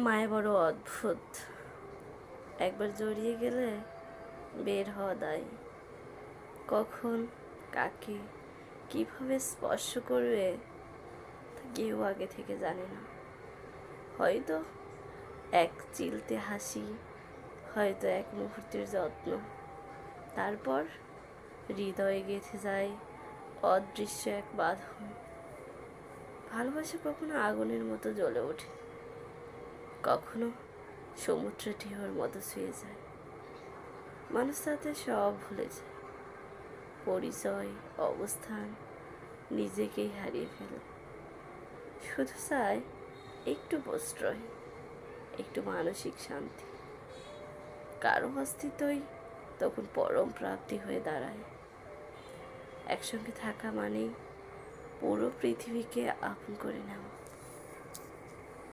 মায়া বড় অদ্ভুত। একবার জড়িয়ে গেলে বের হওয়া দায়। কখন কাকে কিভাবে স্পর্শ করবে তা কেউ আগে থেকে জানে না। হয়তো এক চিলতে হাসি, হয়তো এক মুহূর্তের যত্ন, তারপর হৃদয়ে গেঁথে যায় অদৃশ্য এক বাঁধন। ভালোবাসা কখনো আগুনের মতো জ্বলে ওঠে, কখনো সমুদ্র ঢেউর মতো ছুঁয়ে যায়। মানুষ তাতে সব ভুলে যায়, পরিচয়, অবস্থান, নিজেকেই হারিয়ে ফেলে। শুধু চায় একটু প্রশ্রয়, একটু মানসিক শান্তি। কারো অস্তিত্বই তখন পরম প্রাপ্তি হয়ে দাঁড়ায়। একসঙ্গে থাকা মানেই পুরো পৃথিবীকে আপন করে নেওয়া।